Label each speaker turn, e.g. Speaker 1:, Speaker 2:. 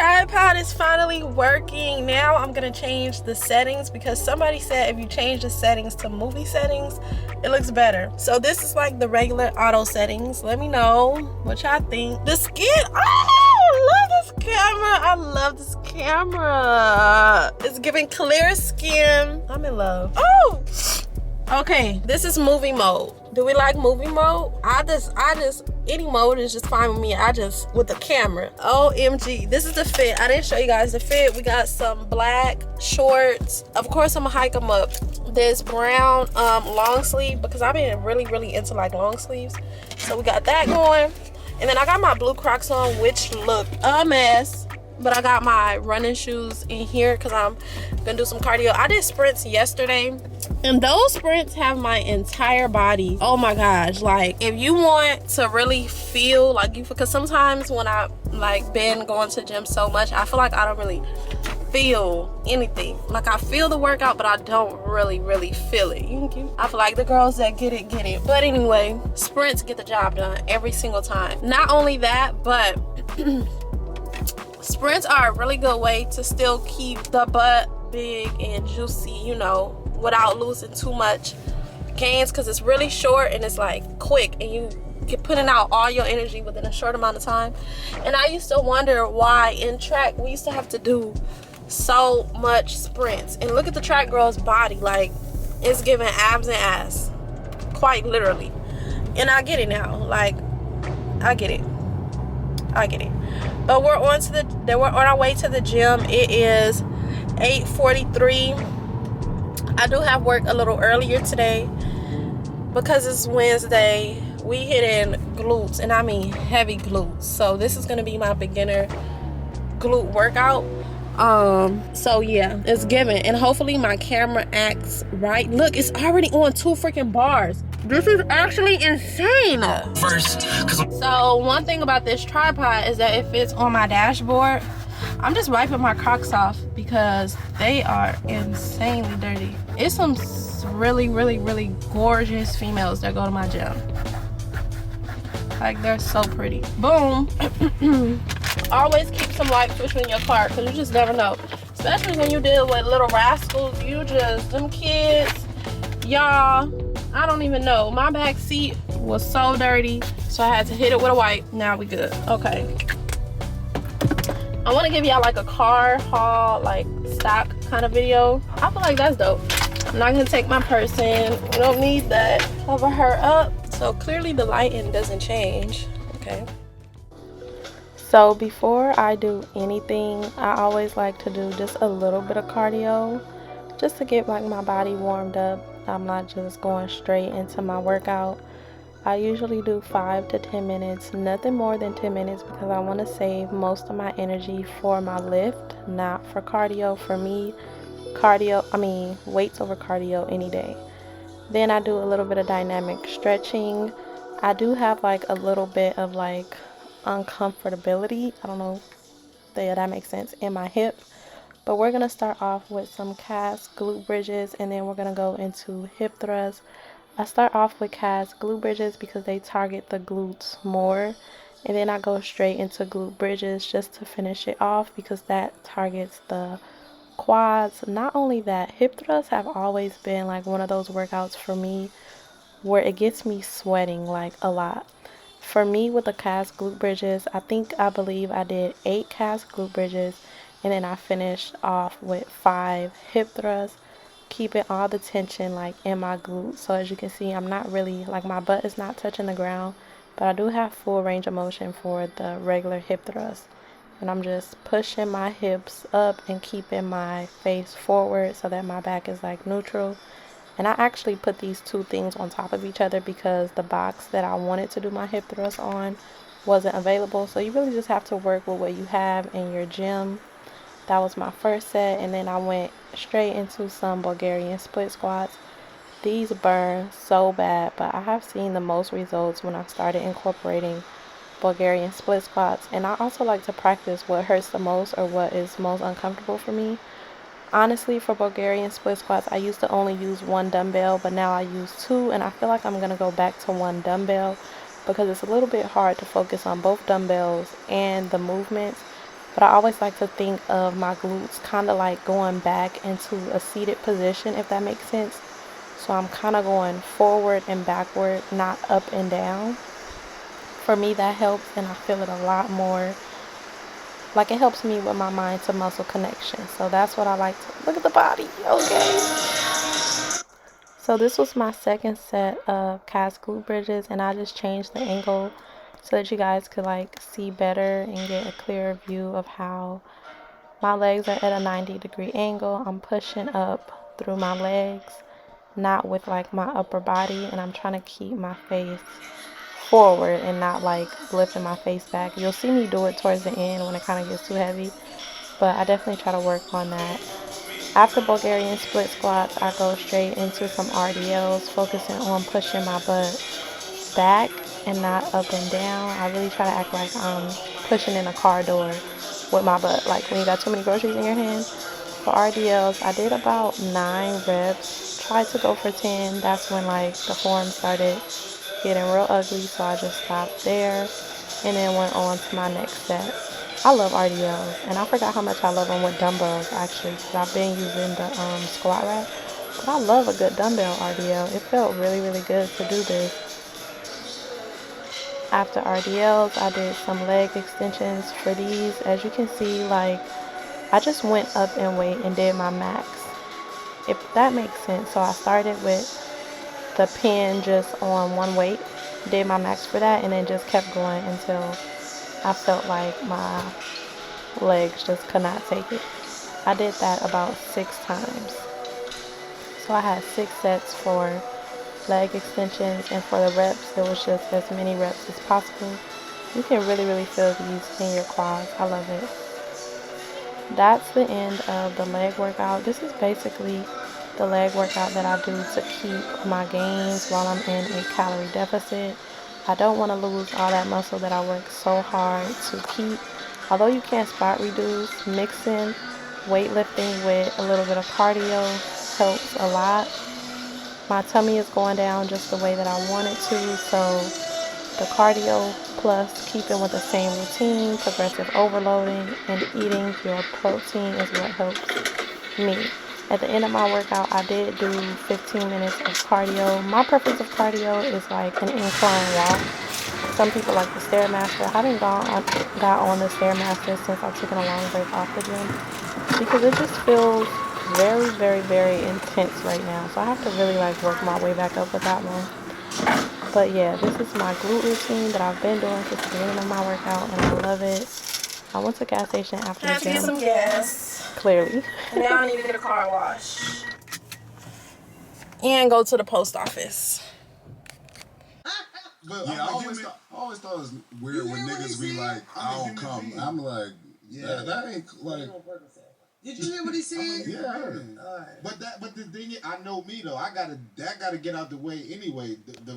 Speaker 1: tripod is finally working. Now I'm gonna change the settings because somebody said if you change the settings to movie settings, it looks better. So this is like the regular auto settings. Let me know what y'all think. The skin, oh, I love this camera. I love this camera. It's giving clear skin. I'm in love. Oh, okay, this is movie mode. Do we like movie mode? I just any mode is just fine with me. With the camera. OMG, this is the fit. I didn't show you guys the fit. We got some black shorts. Of course, I'm gonna hike them up. This brown long sleeve because I've been really into like long sleeves. So we got that going. And then I got my blue Crocs on, which look a mess. But I got my running shoes in here because I'm gonna do some cardio. I did sprints yesterday, and those sprints have my entire body. Oh my gosh, like if you want to really feel like you, because sometimes when I like been going to the gym so much, I feel like I don't really feel anything. Like I feel the workout, but I don't really feel it. I feel like the girls that get it. But anyway, sprints get the job done every single time. Not only that, but sprints are a really good way to still keep the butt big and juicy, you know, without losing too much gains, because it's really short and it's like quick and you get putting out all your energy within a short amount of time. And I used to wonder why in track we used to have to do so much sprints. And look at the track girl's body, like it's giving abs and ass, quite literally. And I get it now, like I get it. But we're on our way to the gym. It is 8:43. I do have work a little earlier today because it's Wednesday. We hitting glutes, and I mean heavy glutes. So this is gonna be my beginner glute workout. So yeah, it's given, and hopefully my camera acts right. Look, it's already on 2 freaking bars. This is actually insane. So one thing about this tripod is that it fits on my dashboard. I'm just wiping my Crocs off because they are insanely dirty. It's some really gorgeous females that go to my gym. Like they're so pretty. Boom. Always keep some light switch in your car because you just never know. Especially when you deal with little rascals. Them kids, y'all. I don't even know. My back seat was so dirty, so I had to hit it with a wipe. Now we good. Okay. I want to give y'all like a car haul, like stock kind of video. I feel like that's dope. I'm not gonna take my purse in. We don't need that. Cover her up. So clearly the lighting doesn't change. Okay. So before I do anything, I always like to do just a little bit of cardio, just to get like my body warmed up. I'm not just going straight into my workout. I usually do 5 to 10 minutes, nothing more than 10 minutes, because I want to save most of my energy for my lift, not for cardio. For me, weights over cardio any day. Then I do a little bit of dynamic stretching. I do have like a little bit of like uncomfortability, I don't know if that makes sense, in my hip. But we're going to start off with some calves, glute bridges, and then we're going to go into hip thrusts. I start off with calves, glute bridges because they target the glutes more. And then I go straight into glute bridges just to finish it off because that targets the quads. Not only that, hip thrusts have always been like one of those workouts for me where it gets me sweating like a lot. For me with the calves, glute bridges, I believe I did 8 calves, glute bridges. And then I finished off with 5 hip thrusts, keeping all the tension like in my glutes. So as you can see, I'm not really, like my butt is not touching the ground, but I do have full range of motion for the regular hip thrust. And I'm just pushing my hips up and keeping my face forward so that my back is like neutral. And I actually put these 2 things on top of each other because the box that I wanted to do my hip thrust on wasn't available. So you really just have to work with what you have in your gym. That was my first set, and then I went straight into some Bulgarian split squats. These burn so bad, but I have seen the most results when I started incorporating Bulgarian split squats. And I also like to practice what hurts the most or what is most uncomfortable for me. Honestly, for Bulgarian split squats, I used to only use 1 dumbbell, but now I use 2, and I feel like I'm going to go back to 1 dumbbell because it's a little bit hard to focus on both dumbbells and the movements But I always like to think of my glutes kind of like going back into a seated position, if that makes sense. So I'm kind of going forward and backward, not up and down. For me, that helps, and I feel it a lot more. Like, it helps me with my mind to muscle connection. So that's what I like to look at the body. Okay. So this was my second set of cast glute bridges, and I just changed the angle so that you guys could like see better and get a clearer view of how my legs are at a 90-degree angle. I'm pushing up through my legs, not with like my upper body, and I'm trying to keep my face forward and not like lifting my face back. You'll see me do it towards the end when it kind of gets too heavy, but I definitely try to work on that. After Bulgarian split squats, I go straight into some RDLs, focusing on pushing my butt back and not up and down. I really try to act like I'm pushing in a car door with my butt, like when you got too many groceries in your hand. For RDLs, I did about 9 reps. Tried to go for 10. That's when like the form started getting real ugly, so I just stopped there and then went on to my next set. I love RDLs, and I forgot how much I love them with dumbbells actually, because I've been using the squat rack. But I love a good dumbbell RDL. It felt really, really good to do this. After RDLs, I did some leg extensions. For these, as you can see, like, I just went up in weight and did my max, if that makes sense. So I started with the pin just on one weight, did my max for that, and then just kept going until I felt like my legs just could not take it. I did that about 6 times. So I had 6 sets for leg extensions, and for the reps, it was just as many reps as possible. You can really, really feel these in your quads. I love it. That's the end of the leg workout. This is basically the leg workout that I do to keep my gains while I'm in a calorie deficit. I don't want to lose all that muscle that I work so hard to keep. Although you can spot reduce, mixing weightlifting with a little bit of cardio helps a lot. My tummy is going down just the way that I want it to, so the cardio plus keeping with the same routine, progressive overloading, and eating your protein is what helps me. At the end of my workout, I did do 15 minutes of cardio. My preference of cardio is like an incline walk. Some people like the Stairmaster. I haven't got on the Stairmaster since I've taken a long break off the gym because it just feels very, very, very intense right now. So I have to really like work my way back up with that one. But yeah, this is my glute routine that I've been doing since the beginning of my workout, and I love it. I went to a gas station after the gym. I had to get some gas. Clearly. And now I need to get a car wash. And go to the post office.
Speaker 2: But yeah, I always thought it was weird when niggas be like, I don't come. I'm like, yeah, that ain't like.
Speaker 3: Did you hear what he said?
Speaker 2: Yeah, I heard it. But the thing is, I know me though. That gotta get out the way anyway. The